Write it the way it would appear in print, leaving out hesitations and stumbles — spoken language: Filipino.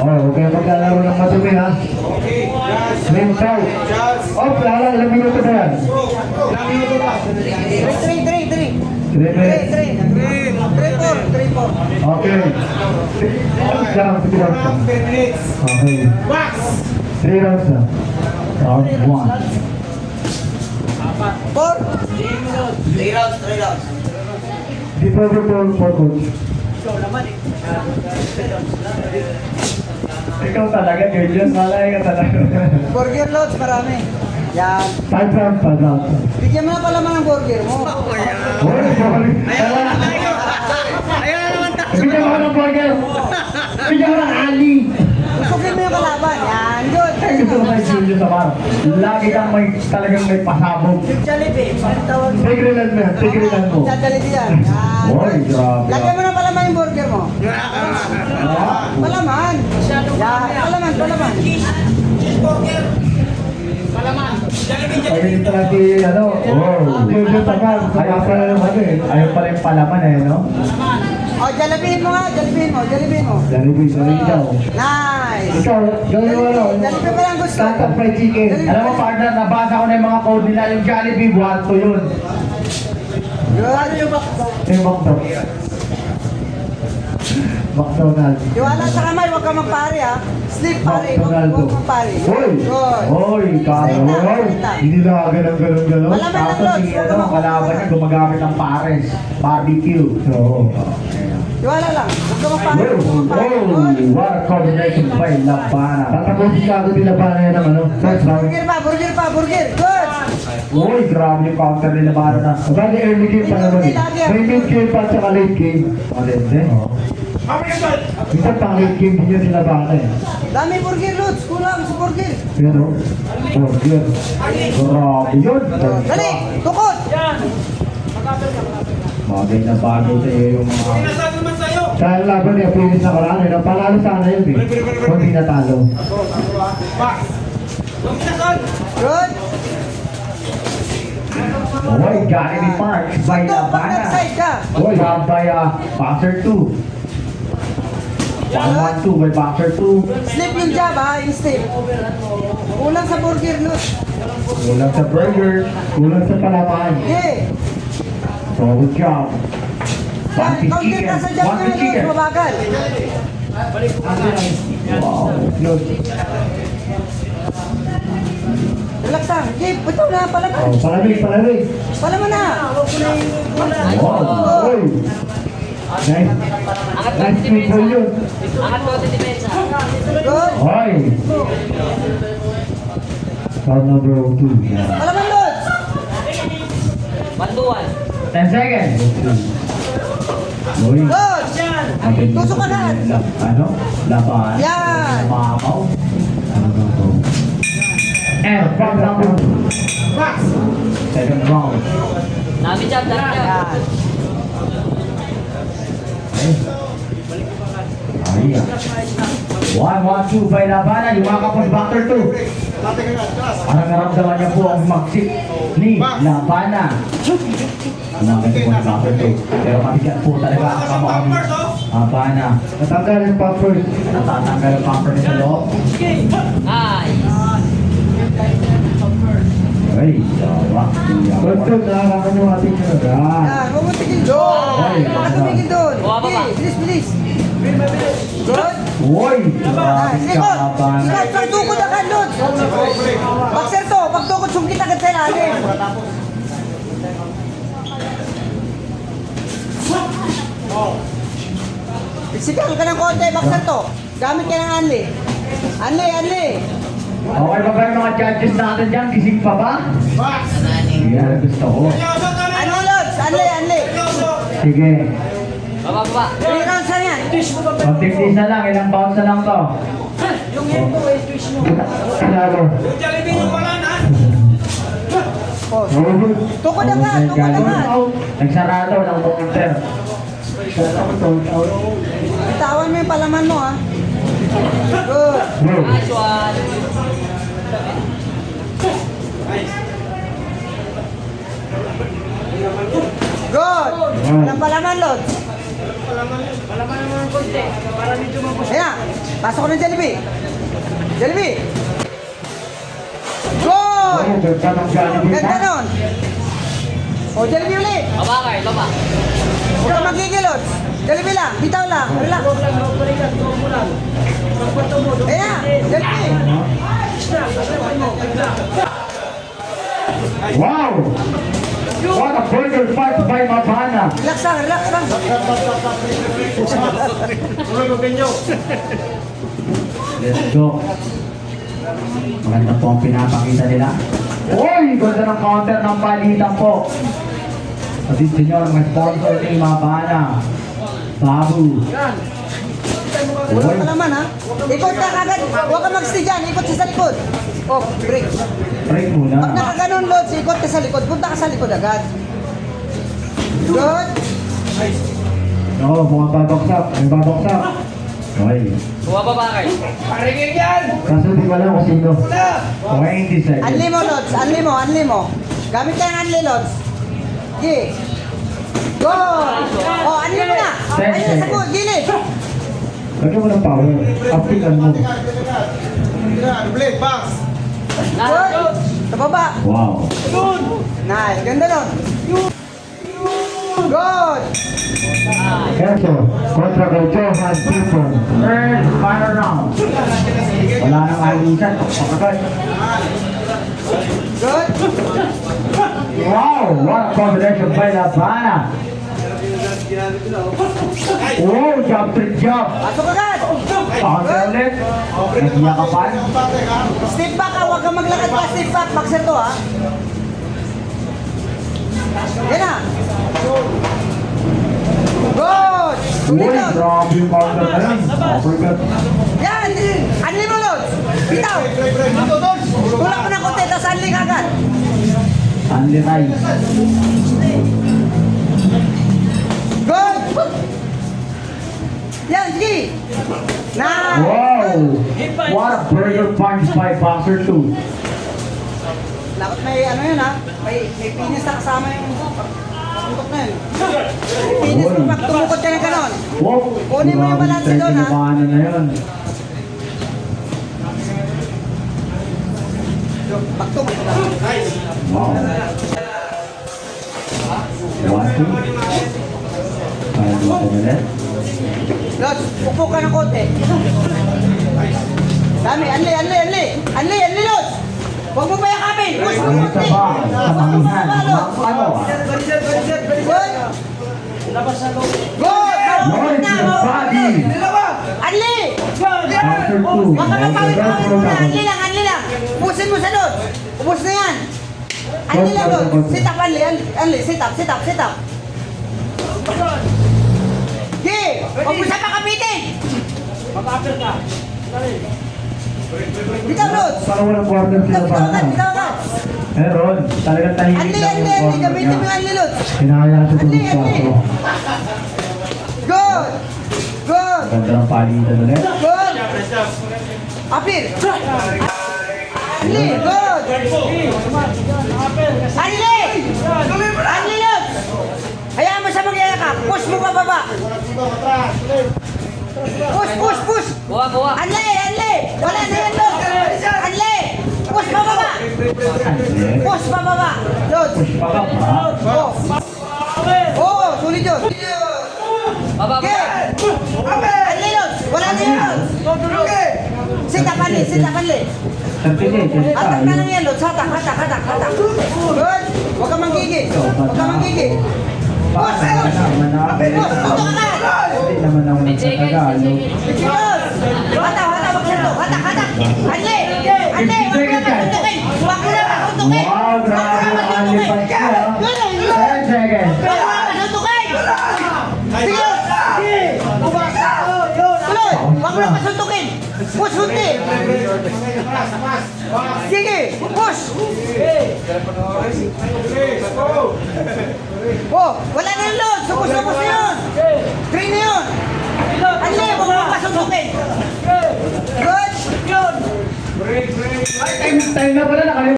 Oh, huwag kayo maglalaro ng madumi ha. Slim foul. Oh, plala, ilang minuto na yan? 3 minutes. 3-4. Okay. Okay. 3 rounds na. Round 1. 3 rounds. Di pwede for coach. Ikaw talaga, Gillian. Malay ka talaga. Burger loads, marami. Yan. 5 rounds. Bigyan mo na pala ng burger mo. Hoy, sorry. Bigyan mo ng burger. Bigyan mo ng ali. Gustukin mo yung kalaban. Yan, good. Ay, gusto ko kay Julius Amar. Lagi kang talagang may pasabog. Yung Jollibee, ang tawag mo. Tigrilan mo. Jollibee yan. Yan. Hoy, grabe. Lagyan mo na palaman yung burger mo. Palaman. Yan, palaman. Ayun pala si, Julius Amar. Ayaw pala naman Ayaw pala yung palaman no? O, Jollibeehin mo nga. Jollibee daw. Nice. Ikaw, gawin mo Jollibee pa lang gusto. Santa fried chicken. Alam mo, partner, nabasa ko na yung mga code nila. Yung Jollibee, 1-2 yun. Good. Yung McDonald's. Iwala sa kamay, huwag ka magpare ha. Sleep pare, huwag magpare. Hoy! Good. Hoy! Hindi na ganun. Malaman ng Tapos lods, si, huwag ka kalaban niya gumagamit ng pares. Barbecue. So, Iwala lang, huwag ka magpare. What a combination by Labana. Tatapusin ka agad yung Labana yan ng first round. Burger. Good. Uy, grabe yung counter ni Labana na. Bali, early game pa naman May mid game pa at late game. Maganda Minsan pang late game din yun si Labana Dami burger loads, kulang sa burger. Pero, burger. Grabe yun. Dali, tukot. Bagay na bagay sa'yo yung mga... Sa laban niya, finish na karaan Panalo sana yun Kung di natalo. Good. Uy, Jollibee Parks by Labana. Side ka. Uy, by Boxer 2. 1-1-2 by Boxer 2. Slip yung jab ha, yung slip. Kulang sa burger loads. Kulang sa burger, kulang sa palaman. Yeah. So, good job. One piece Counter chicken. ka sa jab One na piece chicken. loads, mabagal. Wow, good. Relax lang. Okay, ito na, palaman. Oh, palamig. Palaman na. Wow, uy. Nice people yun. Good. Hoy. Round number 2. Palaman loads. 10 seconds. Uy. Good. Tusok ka na. Laban. Yan. Mamaw. And from number 2. Second round. Yan. Ayan. 1-1-2 by Labana. Yumakap ang Boxer 2. Parang naramdaman niya po ang magsip ni Labana. Umakit po ng Boxer 2. Pero mabigat po talaga ang kamukha ni Labana. Natanggal yung pumper. Natatanggal yung pumper sa loob. Ay, sawa. Basta nakakakan yung ating kinaga. Yan, huwag mo tigil doon. Huwag ka tumigil doon. Okay, bilis. Good. Uy, grabe ka Labana. Scott, pagtukod agad, Lods. Boxer to, pagtukod, sungkit agad sa ilalim. Sigal ka ng konti, boxer to. Gamit ka ng Anli. Anli. Okay ba ba yung mga judges natin dyan? Gising pa ba? Yan, gusto ko. Ano, Lods? Anli. Sige. 3 rounds na yan. Mag-15 na lang, ilang bounce na lang to. Yung head mo, twist mo. Lalo. Tukod agad. Nagsarado ng counter. Bitawan mo yung palaman mo, ha. Good. Good. Walang palaman, Lods. Palaman naman ng konti. Para medyo mapos. Ayan. Pasok ko ng Jollibee. Jollibee. Goal! Oh, ganda ng Jollibee. Ganda nun. O, Jollibee ulit. Babakay, baba. Huwag kang magigilot. Jollibee lang. Bitaw lang. Relax. Ayan. Jollibee. Wow! What a burger fight by Mabana. Relax lang. Relax lang. Let's go. Maganda po ang pinapakita nila. Uy! Ganda ng counter ng palitan po. At yung senyor, mga sponsor ni Mabana. Babu. Wala ka naman ha. Ikot ka kagad. Huwag ka mag-stay dyan. Ikot sa likod. Oh, break. Break Pag muna. nakaganon, Lods, ikot ka sa likod. Punta ka sa likod agad. Good. Oo, mga babaksak. May babaksak. Okay. Kuha babakay. Kaso di ko alam kung sino. 20 seconds. Unli mo, Lods. Unli mo, unli mo. Gamit ka ng unli, Lods. Okay. Go! Oh, unli mo na. Ayun na sa good. Gilid. Lagyan mo ng power. Apikan mo. Good. Sa baba. Wow. Nice. Ganda nun. Good. Eto, kontra kay Johan Tipon. Third final round. Wala nang alisan. Pagkakat. Good. Wow! What a combination by Labana. Wow! Jump trick jump. Pasok agad. Counter ulit. Nagyakapan. Step back ha. Huwag kang maglakad pa. Step back. Bakser to ha. Yan na. Good. Uy, Sulit. grabe yung counter na yun. Uppercut. Yan. Unli mo, Lods. Bitaw. Tulak mo ng konti. Tapos unli ka agad. Unli rise. Good. Yan. Sige. Na. Wow! What a burger punch by Boxer 2. Dapat may ano yun ha. May finish na kasama yung pagpuntok na yun. May finish mo pag tumukot ka ng ganon. Wow! Kunin mo yung balance Grabe, doon, ha? tinabanan na yun. Pag tumukot ka. Wow. 1, 2. Kaya mo ito ulit. Lods, upo ka ng konti. Dami, anli, Lods. Huwag mo payakapin. Push mo Ang konti. isa ba? Kamangihan. Lods. Ano? Good. Good. Lord, your body. Anli. Boxer 2. Huwag ka mapawid Boxer muna. Anli lang. Pusin mo sa Lods. Ubus na yan. Anli lang, Lods. Sit up, Anli. Sit up. Okay. Huwag mo siya pakapitin. Bitaw, Lods. Parang walang quarter sila pa. Bitaw ka. Meron. Talagang tahimik Anli, lang yung quarter gamitin mo yung niya. Anli, Lods. Kinaya sa Anli. tulog Good. Good. Ganda ng palitan ulit. Good. Apir. Anli, good. Anli, Lods. Hayaan mo siya magyayakap. Push mo pababa. Push. Kuha. Anli. Wala na yan, Lods. Anli. Push pababa. Push pababa. Lods. Push pa ka pa. Oo, sulit yun. Baba, Okay. Anli, Lods. Wala na yan, Lods. Sit up, Anli. Tagpili. Kasi Hatak tayo. na lang yan, Lods. Hatak. Good. Huwag kang manggigil. Paano naman Push, tutok ka. Hindi naman ako nagtatagalo. Lods. Hatak. Anli. Huwag mo na pasuntukin. Wow, grabe ang alipad siya. 10 seconds. Huwag mo na pasuntukin. Sige, Lods. Tuloy. Huwag mo na pasuntukin. Push, hunti. Sige, push. Oh, wala na yung Lods. Subos na yun. 3 na yun. Anli, huwag mo pasuntukin. Good. Time na pala, nakalimutan.